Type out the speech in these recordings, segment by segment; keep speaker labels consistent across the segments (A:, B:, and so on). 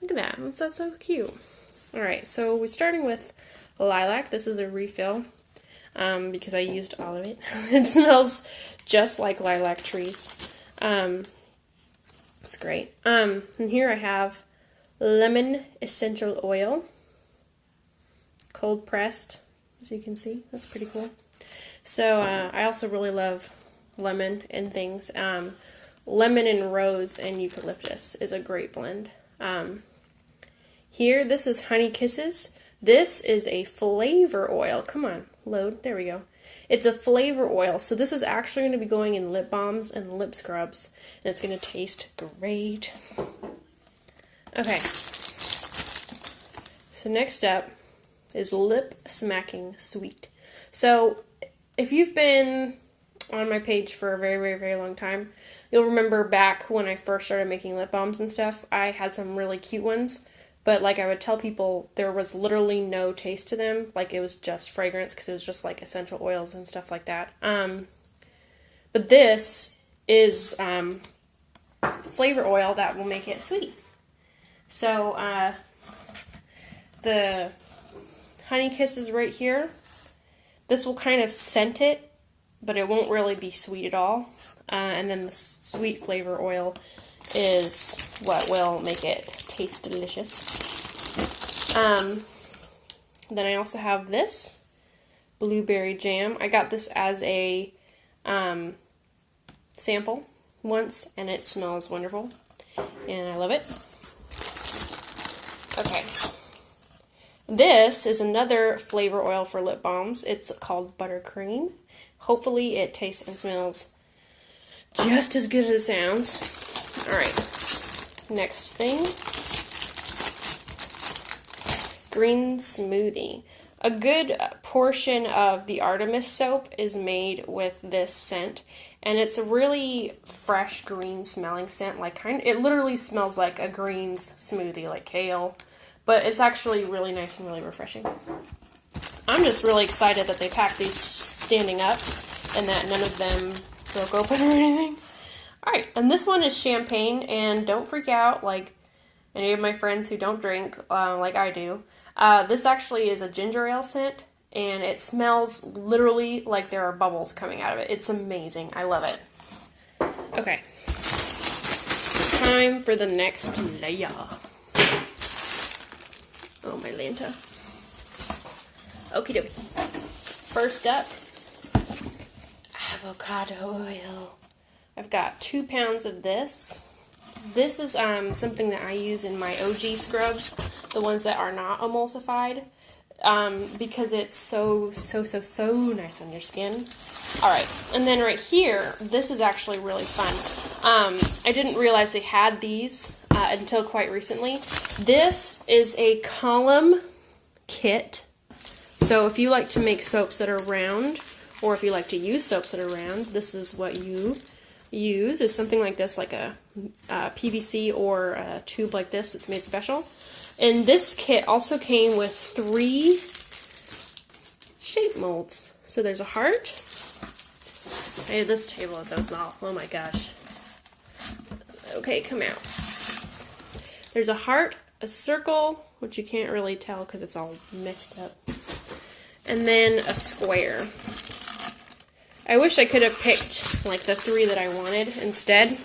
A: Look at that. That's so cute. Alright, so we're starting with lilac. This is a refill because I used all of it. It smells just like lilac trees. It's great. And here I have lemon essential oil, cold pressed, as you can see. That's pretty cool. So I also really love lemon and things. Lemon and rose and eucalyptus is a great blend. Here, this is Honey Kisses. This is a flavor oil. Come on, load. There we go. It's a flavor oil, so this is actually going to be going in lip balms and lip scrubs, and it's going to taste great. Okay. So next up is Lip Smacking Sweet. So if you've been on my page for a very, very, very long time, you'll remember back when I first started making lip balms and stuff, I had some really cute ones. But like I would tell people, there was literally no taste to them. Like it was just fragrance because it was just like essential oils and stuff like that. But this is flavor oil that will make it sweet. So the Honey Kisses right here, this will kind of scent it, but it won't really be sweet at all. And then the sweet flavor oil is what will make it taste delicious. Then I also have this blueberry jam. I got this as a sample once, and it smells wonderful, and I love it. Okay, this is another flavor oil for lip balms. It's called Buttercream. Hopefully it tastes and smells just as good as it sounds. Alright, next thing. Green Smoothie. A good portion of the Artemis soap is made with this scent, and it's a really fresh green smelling scent. It literally smells like a greens smoothie, like kale, but it's actually really nice and really refreshing. I'm just really excited that they packed these standing up and that none of them broke open or anything. Alright, and this one is champagne, and don't freak out like any of my friends who don't drink like I do. This actually is a ginger ale scent, and it smells literally like there are bubbles coming out of it. It's amazing. I love it. Okay. Time for the next layer. Oh, my Lanta. Okie dokie. First up, avocado oil. I've got 2 pounds of this. This is something that I use in my OG scrubs, the ones that are not emulsified, because it's so nice on your skin. Alright, and then right here, this is actually really fun. I didn't realize they had these until quite recently. This is a column kit. So if you like to make soaps that are round, or if you like to use soaps that are round, this is what you use, is something like this, like a PVC or a tube like this. It's made special. And this kit also came with 3 shape molds. So there's a heart. Hey, this table is so small. Oh my gosh. Okay, come out. There's a heart, a circle, which you can't really tell because it's all mixed up, and then a square. I wish I could have picked like the 3 that I wanted instead,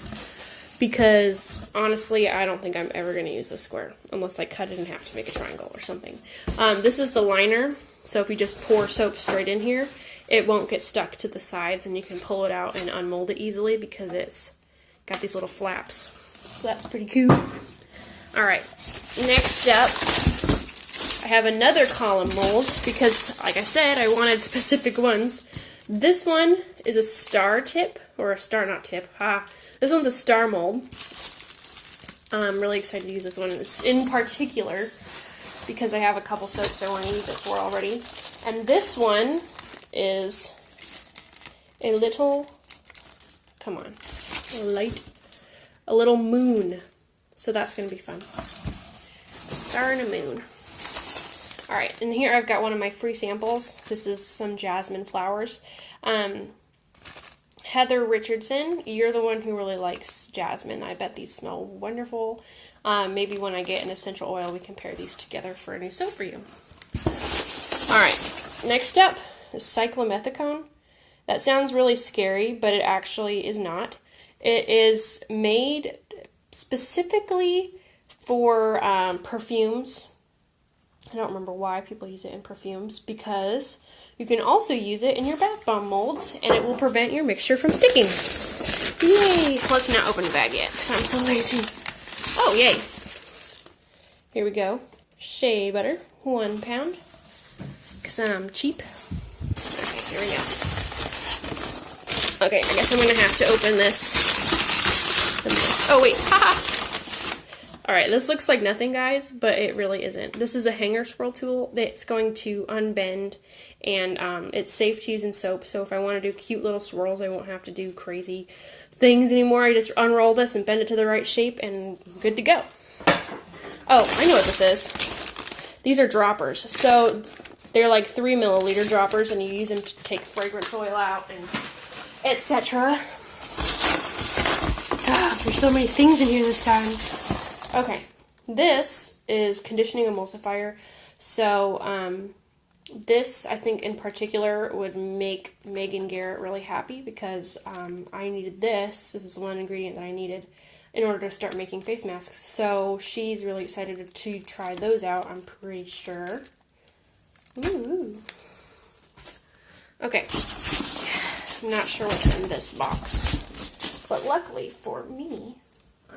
A: because honestly I don't think I'm ever going to use the square unless I cut it in half to make a triangle or something. This is the liner, so if you just pour soap straight in here, it won't get stuck to the sides, and you can pull it out and unmold it easily because it's got these little flaps. So that's pretty cool. Alright, next up, I have another column mold because, like I said, I wanted specific ones. This one is a star tip, or a star, not tip, this one's a star mold. I'm really excited to use this one in particular because I have a couple soaps I want to use it for already. And this one is a little, come on, a little moon. So that's going to be fun. A star and a moon. Alright, and here I've got one of my free samples. This is some jasmine flowers. Heather Richardson, you're the one who really likes jasmine. I bet these smell wonderful. Maybe when I get an essential oil, we can pair these together for a new soap for you. Alright, next up is cyclomethicone. That sounds really scary, but it actually is not. It is made specifically for perfumes. I don't remember why people use it in perfumes, because you can also use it in your bath bomb molds, and it will prevent your mixture from sticking. Yay! Let's not open the bag yet, because I'm so lazy. Oh, yay! Here we go. Shea butter, 1 pound, because I'm cheap. Okay, here we go. Okay, I guess I'm going to have to open this. Oh, wait. Haha! Alright, this looks like nothing, guys, but it really isn't. This is a hanger swirl tool that's going to unbend, and it's safe to use in soap, so if I want to do cute little swirls, I won't have to do crazy things anymore. I just unroll this and bend it to the right shape, and I'm good to go. Oh, I know what this is. These are droppers. So they're like 3 milliliter droppers, and you use them to take fragrance oil out and etc. There's so many things in here this time. Okay, this is conditioning emulsifier. So this, I think in particular, would make Megan Garrett really happy, because I needed this. This is one ingredient that I needed in order to start making face masks. So she's really excited to try those out, I'm pretty sure. Ooh. Okay. I'm not sure what's in this box. But luckily for me,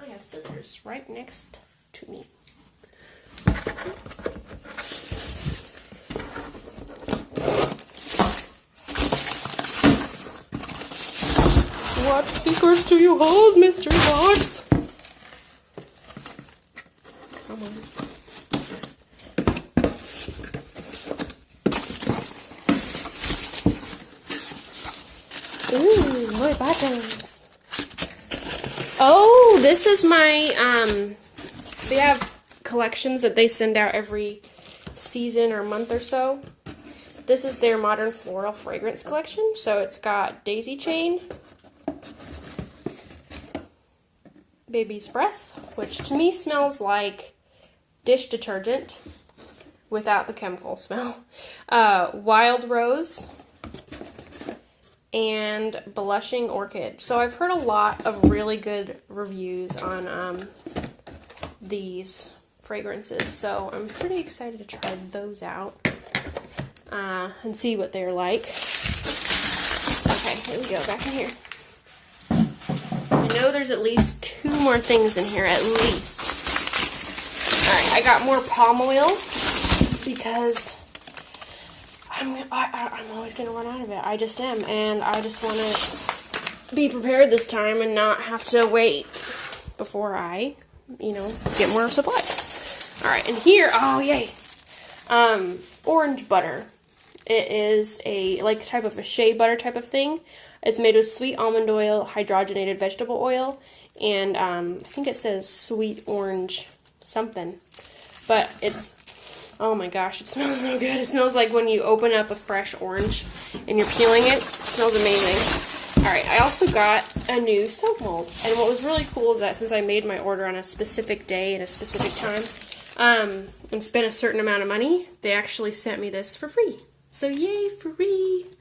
A: I have scissors right next to me. What secrets do you hold, mystery box? Come on. Ooh, more buttons. Oh, this is my, they have collections that they send out every season or month or so. This is their Modern Floral Fragrance collection. So it's got Daisy Chain, Baby's Breath, which to me smells like dish detergent without the chemical smell, Wild Rose, and Blushing Orchid. So I've heard a lot of really good reviews on these fragrances, so I'm pretty excited to try those out and see what they're like. Okay, here we go, back in here. I know there's at least 2 more things in here, at least. Alright, I got more palm oil, because I'm always going to run out of it. I just am, and I just want to be prepared this time and not have to wait before I, get more supplies. Alright, and here, oh yay, orange butter. It is a, type of a shea butter type of thing. It's made with sweet almond oil, hydrogenated vegetable oil, and I think it says sweet orange something. But it's, oh my gosh, it smells so good. It smells like when you open up a fresh orange and you're peeling it. It smells amazing. Alright, I also got a new soap mold. And what was really cool is that since I made my order on a specific day and a specific time, and spent a certain amount of money, they actually sent me this for free. So yay, free!